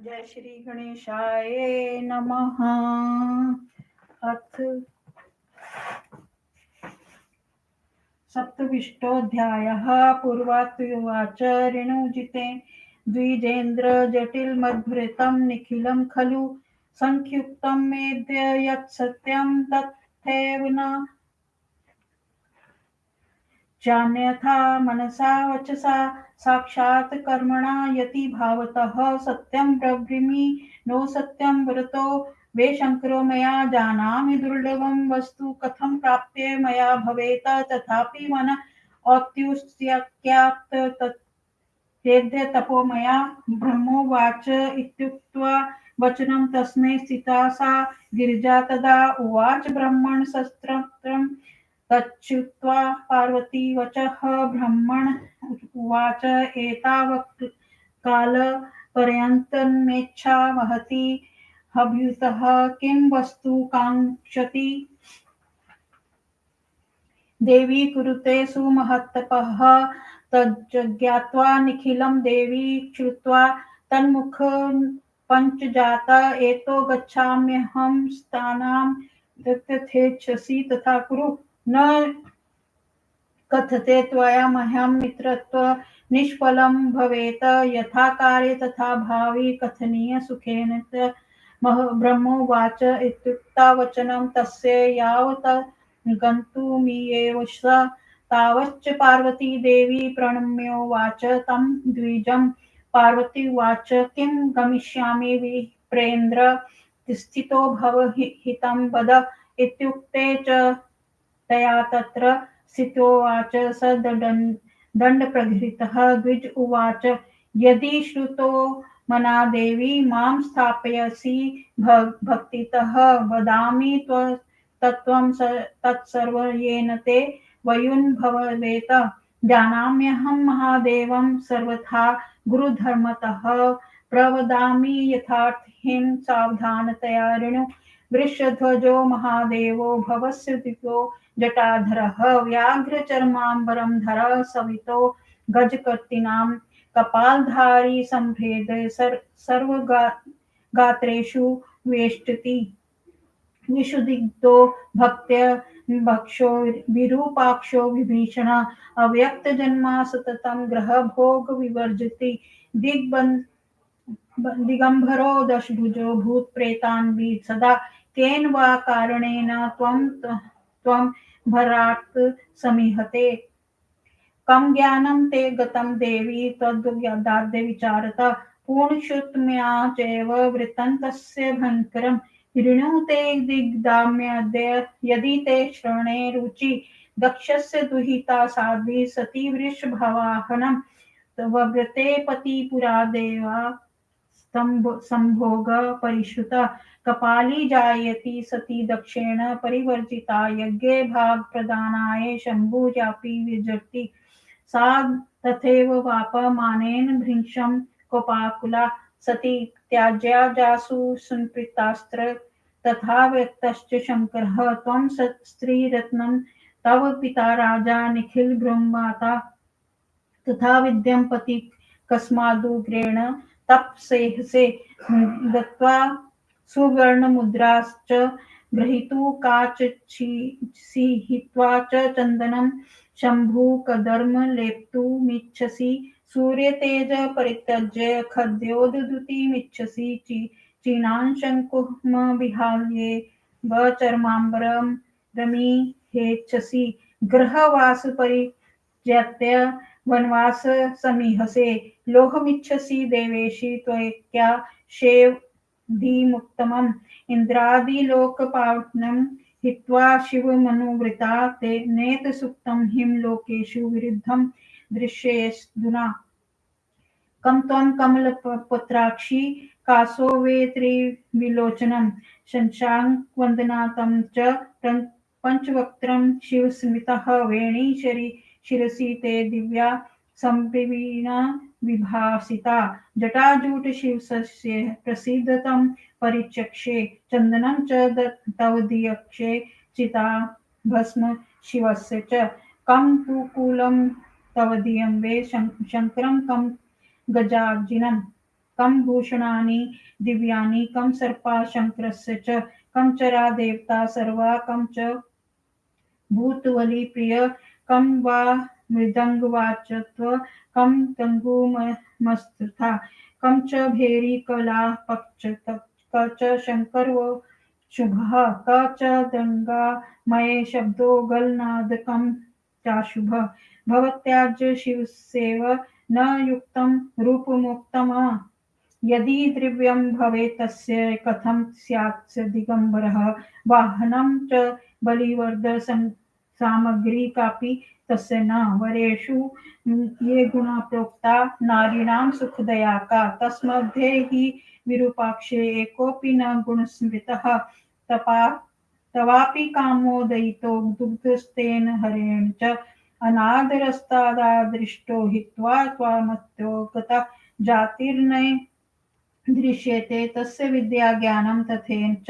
जय श्री गणेशाय नमः। अथ सप्तविंशोऽध्यायः। पूर्वात्युवाच ऋणुजिते द्विजेन्द्र जटिलमद्भृतं निखिलं खलु संख्युक्तं मेद्य यत् सत्यं तथैव न चान्यथा मनसा वचसा साक्षात् कर्मणा यति भावतः सत्यं ब्रवीमि नो सत्यं वरतो वे शङ्करो मया जानामि दुर्लभं वस्तु कथं प्राप्ते मया भवेत् तथापि मन औत्सुक्यात् तेद्य तपो मया ब्रह्मोवाच इत्युक्त्वा वचनं तस्मै स्थिता सा गिरिजा तदा उवाच ब्रह्मन् शस्त्रं तच्छ्रुत्वा पार्वती वचः ब्रह्मण उवाच एतावत् कालपर्यन्तमेच्छा महती हव्युतः किं वस्तु काङ्क्षति देवी कुरुते सुमहत्तपः तज्ज्ञात्वा निखिलं देवी श्रुत्वा तन्मुखं पञ्चजाता एतो गच्छाम्यहं स्थानां यथेच्छसि तथा कुरु न कथते त्वया मह्यं मित्रत्व निष्फलं भवेत् यथा कार्ये तथा भावी कथनीय सुखेन ब्रह्मोवाच इत्युक्ता वचनं तस्य यावत् गन्तुमियेव स तावच्च पार्वती देवी प्रणम्योवाच तं द्विजं पार्वती उवाच किं गमिष्यामि विप्रेन्द्र स्थितो भव हितं वद इत्युक्ते च तया तत्र स्थितोवाच स दण्डप्रगृहीतः द्विज उवाच यदि श्रुतो मना देवी मां स्थापयसि भक्तितः वदामि तत्त्वं तत्सर्वं येन ते वयुन् भवेत् जानाम्यहं महादेवं सर्वथा गुरुधर्मतः प्रवदामि यथार्थं सावधानतया ऋणु वृषध्वजो महादेवो भवस्य दिव्यो जटाधरः व्याघ्रचर्माम्बरं धरः सवितो गजकर्तिनां कपालधारी सम्भेदे सर्वगात्रेषु वेष्टति विशुदिग्धो भक्त्या भक्षो विरूपाक्षो विभीषण अव्यक्तजन्मा सततं ग्रहभोग विवर्जति दिगम्बरो दशभुजो भूतप्रेतान् सदा केन वा कारणेन त्वं भरात् समीहते कं ज्ञानं ते गतं देवी त्वद्दाद्य विचारत पूर्णश्रुतमया चैव वृत्तं तस्य भयङ्करम् ऋणु ते दिग्दाम्यद्य यदि ते श्रवणे रुचि दक्षस्य दुहिता साध्वी सती वृषभवाहनं वव्रते पतिपुरा देवा संभोग परिश्रुत कपाली जायति सती दक्षेण परिवर्जिता यज्ञे भागप्रदानाय शम्भुजापि विजर्ति सा तथैव वापमानेन भृशं कोपाकुला सती त्याज्या जासु संपृक्तास्त्र तथा व्यक्तश्च शङ्करः त्वं स्त्रीरत्नं तव पिता राजा निखिल ब्रह्माता तथा विद्यं पति कस्मादुग्रेण तपसेहसे दत्त्वा सुवर्णमुद्राश्च गृहीतु काचीहित्वा च चन्दनं शम्भुकदर्म लेप्तुमिच्छसि सूर्यतेज परित्यज्य खद्योदधुतिमिच्छसि चीनांशङ्कुमविहाय चर्माम्बरं रमिहेच्छसि गृहवासपरित्यज्य वनवास समीहसे लोहमिच्छसि देवेशि त्वया शेवधिमुत्तमम् इन्द्रादिलोकपावनं हित्वा शिवमनुवृता ते नेतसुप्तं हिं लोकेषु विरुद्धं दृश्येऽधुना कं त्वं कमलपत्राक्षी कासो वेत्रिविलोचनं शशाङ्कवदनातं च पञ्चवक्त्रं शिवस्मितः वेणी शिरसि ते दिव्या सम्प्रवीणा विभासिता जटाजूटशिवस्य प्रसीदतं परिचक्षे चन्दनं च तव दीयक्षे चिता भस्म शिवस्य च कं तु कूलं तव दीयं वे शङ्करं कं गजार्जिनम् कम भूषणानि दिव्यानि कम सर्पा शंकरस्य च कम चरा देवता सर्वा कम च भूतवली प्रिय कम वा मृदंगवाचत्व कम तंगुमस्तथा कम च भेरी कला पक्ष क च शंकर व शुभः क च दंगा मये शब्दो गलनाद कम चाशुभ भवत्याज्य शिवसेव न युक्तं रूपमुक्तम यदि द्रव्यं भवेत् तस्य कथं स्यात् स दिगम्बरः वाहनं च बलिवर्द सामग्री कापि तस्य न वरेषु ये गुणा प्रोक्ता नारीणां सुखदया का तस्मध्ये हि विरूपाक्षे एकोऽपि न गुणस्मृतः तपा तवापि कामोदयितो दुग्धस्तेन हरेण च अनादरस्तादादृष्टो हित्वा त्वामत्यो गता जातिर्नय दृश्यते तस्य विद्या ज्ञानं तथेन च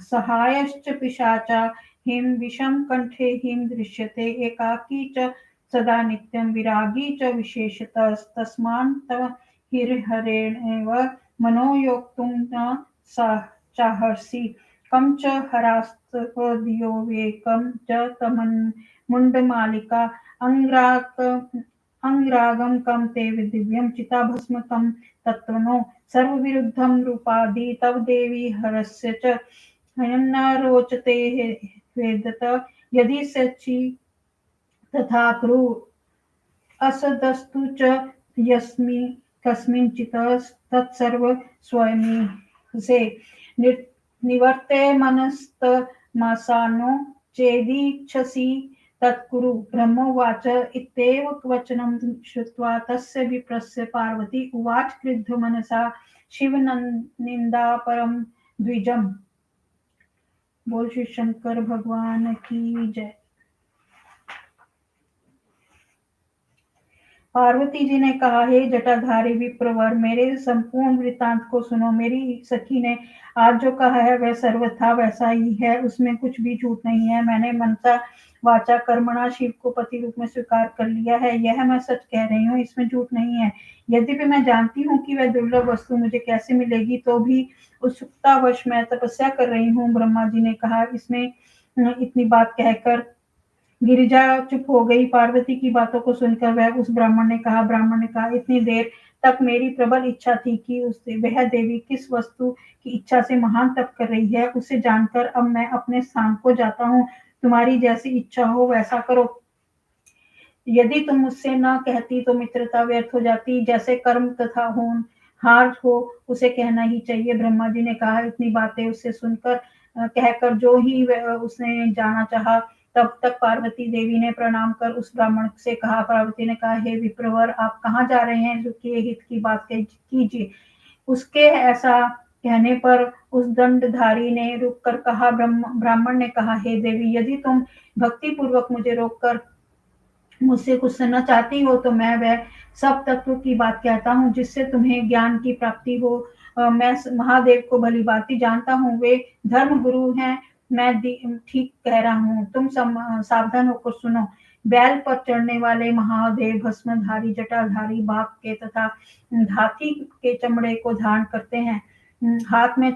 सहायश्च पिशाचा हिं विषं कंठे हिं दृश्यते एकाकी च सदा नित्यं विरागी च विशेषतस्तस्मान्तव हिर्हरेणेव मनो योक्तुं न चाहर्षि कं च हरास्तपदियो वेकं च तमन्मुण्डमालिका अङ्ग्राक अंगरागम कम ते दिव्यम चिताभस्म कम तत्त्वनो सर्वविरुद्धं रूपादि तव देवी हरस्य च हयं न रोचते वेदत यदि सचि तथा कुरु असदस्तु च यस्मि कस्मिंचित् तत्सर्व स्वयमीहसे निवर्ते मनस्तमसानो चेदीच्छसि तत्कुरु ब्रह्मोवाच इत्येव वचनं श्रुत्वा तस्य विप्रस्य पार्वती उवाच क्रुद्धमनसा शिवनिन्दापरं द्विजम्। बोल श्री शंकर भगवान की जय। पार्वती जी ने कहा, हे जटाधारी विप्रवर, मेरे संपूर्ण वृतांत को सुनो। मेरी सखी ने आज जो कहा है वह सर्वथा वैसा ही है, उसमें कुछ भी झूठ नहीं है। मैंने मनसा वाचा कर्मणा शिव को पति रूप में स्वीकार कर लिया है, यह मैं सच कह रही हूँ, इसमें झूठ नहीं है। यद्यपि मैं जानती हूँ कि वह दुर्लभ वस्तु मुझे कैसे मिलेगी, तो भी उत्सुकतावश मैं तपस्या कर रही हूँ। ब्रह्मा जी ने कहा। इसमें इतनी बात कहकर गिरिजा चुप हो गई। पार्वती की बातों को सुनकर वह उस ब्राह्मण ने कहा, इतनी देर तक मेरी प्रबल इच्छा थी कि उससे वह देवी किस वस्तु की इच्छा से महान तप कर रही है, उसे जानकर अब मैं अपने स्थान को जाता हूँ। तुम्हारी जैसी इच्छा हो वैसा करो। यदि तुम मुझसे न कहती तो मित्रता व्यर्थ हो जाती। जैसे कर्म तथा हार हो उसे कहना ही चाहिए। ब्रह्मा जी ने कहा। इतनी बातें उससे सुनकर कहकर जो ही उसने जाना चाहा, तब तक पार्वती देवी ने प्रणाम कर उस ब्राह्मण से कहा। पार्वती ने कहा, हे विप्रवर, आप कहाँ जा रहे हैं? रुकिए, हित की बात कीजिए। उसके ऐसा कहने पर उस दंडधारी ने रुक कर कहा। ब्राह्मण ने कहा, हे देवी, यदि तुम भक्ति पूर्वक मुझे रोककर मुझसे कुछ सुनना चाहती हो तो मैं वह सब तत्व की बात कहता हूँ जिससे तुम्हें ज्ञान की प्राप्ति हो। मैं महादेव को भली भांति जानता हूँ, वे धर्म गुरु हैं। मैं ठीक कह रहा हूँ, तुम सावधान होकर सुनो। बैल पर चढ़ने वाले महादेव भस्मधारी, जटाधारी, बाघ के तथा हाथी के चमड़े को धारण करते हैं। हाथ में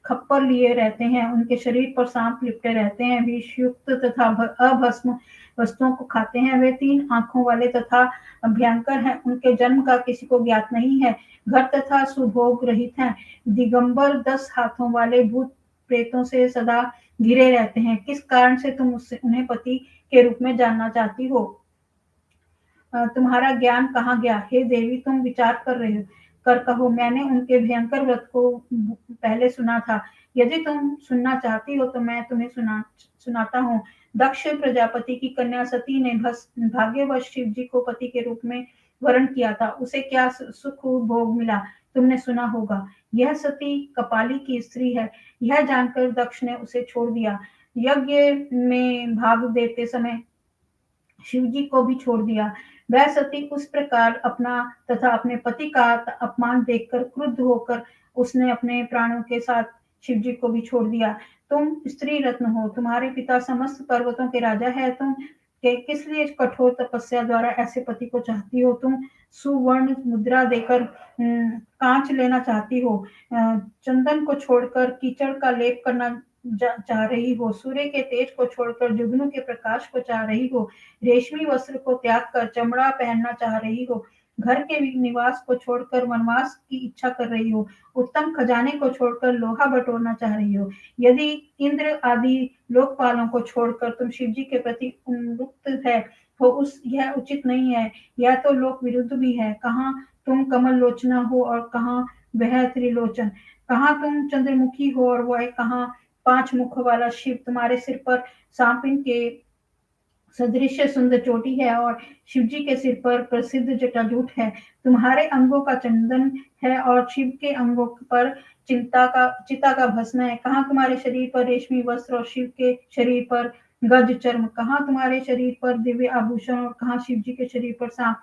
खप्पर लिए रहते हैं। उनके शरीर पर सांप लिपटे रहते हैं। विषयुक्त तथा अभस्म वस्तुओं को खाते हैं। वे 3 आंखों वाले तथा भयंकर हैं। उनके जन्म का किसी को ज्ञात नहीं है। घर तथा सुभोग रहित हैं। दिगंबर 10 हाथों वाले भूत प्रेतों से सदा घिरे रहते हैं। किस कारण से तुम उन्हें पति के रूप में जानना चाहती हो? तुम्हारा ज्ञान कहाँ गया? हे देवी, तुम विचार कर कहो। मैंने उनके भयंकर व्रत को पहले सुना था। यदि तुम सुनना चाहती हो तो मैं तुम्हें सुनाता हूँ। दक्ष प्रजापति की कन्या सती ने भाग्यवश शिव जी को पति के रूप में वरण किया था। उसे क्या सुख भोग मिला, तुमने सुना होगा। यह सती कपाली की स्त्री है। यह जानकर दक्ष ने उसे छोड़ दिया। यज्ञ में भाग देते समय शिवजी को भी छोड़ दिया। वह सती उस प्रकार अपना तथा अपने पति का अपमान देखकर क्रुद्ध होकर उसने अपने प्राणों के साथ शिवजी को भी छोड़ दिया। तुम स्त्री रत्न हो, तुम्हारे पिता समस्त पर्वतों के राजा है। तुम कि किस लिए कठोर तपस्या द्वारा ऐसे पति को चाहती हो तुम? सुवर्ण मुद्रा देकर कांच लेना चाहती हो, चंदन को छोड़कर कीचड़ का लेप करना चाह रही हो, सूर्य के तेज को छोड़कर जुगनू के प्रकाश को चाह रही हो, रेशमी वस्त्र को त्याग कर चमड़ा पहनना चाह रही हो, घर के निवास को छोड़कर वनवास की इच्छा कर रही हो, उत्तम खजाने को छोड़कर लोहा बटोरना चाह रही हो। यदि इंद्र आदि लोकपालों को छोड़कर तुम शिव जी के प्रति उन्मुक्त है तो उस यह उचित नहीं है, यह तो लोक विरुद्ध भी है। कहाँ तुम कमल लोचना हो और कहाँ वह त्रिलोचन, कहाँ तुम चंद्रमुखी हो और वह कहाँ पांच मुख वाला शिव। तुम्हारे सिर पर सांपिन के सदृश सुंदर चोटी है और शिवजी के सिर पर प्रसिद्ध जटाजूट है। तुम्हारे अंगों का चंदन है और शिव के अंगों पर चिता का भस्म है। कहाँ तुम्हारे शरीर पर रेशमी वस्त्र और शिव के शरीर पर गज चर्म, कहाँ तुम्हारे शरीर पर दिव्य आभूषण और कहाँ शिव जी के शरीर पर सांप,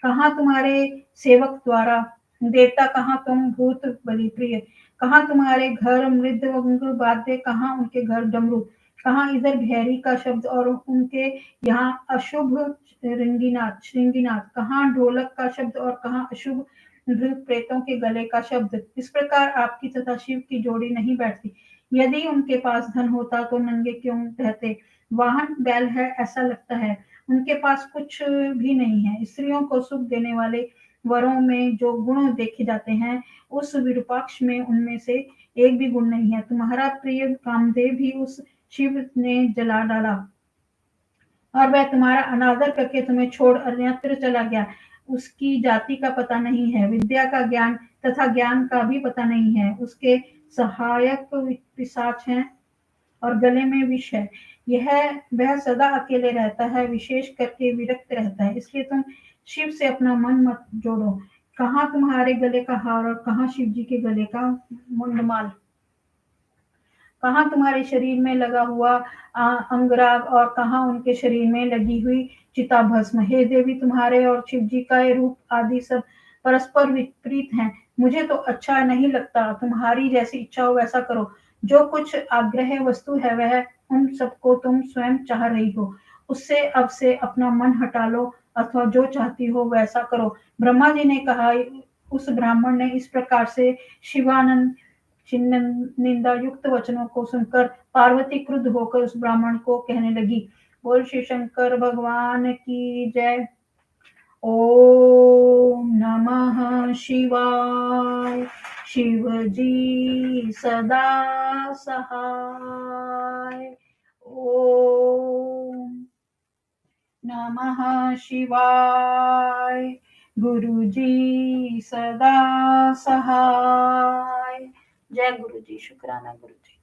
कहाँ तुम्हारे सेवक द्वारा देवता, कहाँ तुम भूत बलि प्रिय, कहाँ तुम्हारे घर मृदंग वाद्य, कहाँ उनके घर डमरू, कहाँ इधर भैरी का शब्द और उनके यहाँ अशुभ श्रृंगीनाथ, कहाँ ढोलक का शब्द और कहाँ अशुभ भूत प्रेतों के गले का शब्द। इस प्रकार आपकी तथा शिव की जोड़ी नहीं बैठती। यदि उनके पास धन होता तो नंगे क्यों रहते? वाहन बैल है ऐसा लगता है, उनके पास कुछ भी नहीं है। स्त्रियों को सुख देने वाले वरों में जो गुण देखे जाते हैं उस विरूपाक्ष में उनमें से एक भी गुण नहीं है। तुम्हारा प्रिय कामदेव भी उस शिव ने जला डाला और वह तुम्हारा अनादर करके तुम्हें छोड़ अन्यत्र चला गया। उसकी जाति का पता नहीं है, विद्या का ज्ञान तथा ज्ञान का भी पता नहीं है। उसके सहायक पिशाच हैं और गले में विष है। वह सदा अकेले रहता है, विशेष करके विरक्त रहता है। इसलिए तुम शिव से अपना मन मत जोड़ो। कहाँ तुम्हारे गले का हार और कहाँ शिव जी के गले का मुंडमाल, कहाँ तुम्हारे शरीर में लगा हुआ अंगराग और कहाँ उनके शरीर में लगी हुई चिता भस्म। हे देवी, तुम्हारे और शिव जी का रूप आदि सब परस्पर विपरीत हैं। मुझे तो अच्छा नहीं लगता। तुम्हारी जैसी इच्छा हो वैसा करो। जो कुछ आग्रह वस्तु है वह उन सबको तुम स्वयं चाह रही हो, उससे अब से अपना मन हटा लो अथवा जो चाहती हो वैसा करो। ब्रह्मा जी ने कहा। उस ब्राह्मण ने इस प्रकार से शिवानंद निंदा युक्त वचनों को सुनकर पार्वती क्रुद्ध होकर उस ब्राह्मण को कहने लगी। बोल श्री शंकर भगवान की जय। ओम नमः शिवाय। शिव जी सदा सहाय। ओम नमः शिवाय। गुरु जी सदा सहाय। जय गुरु जी। शुक्राना गुरु जी।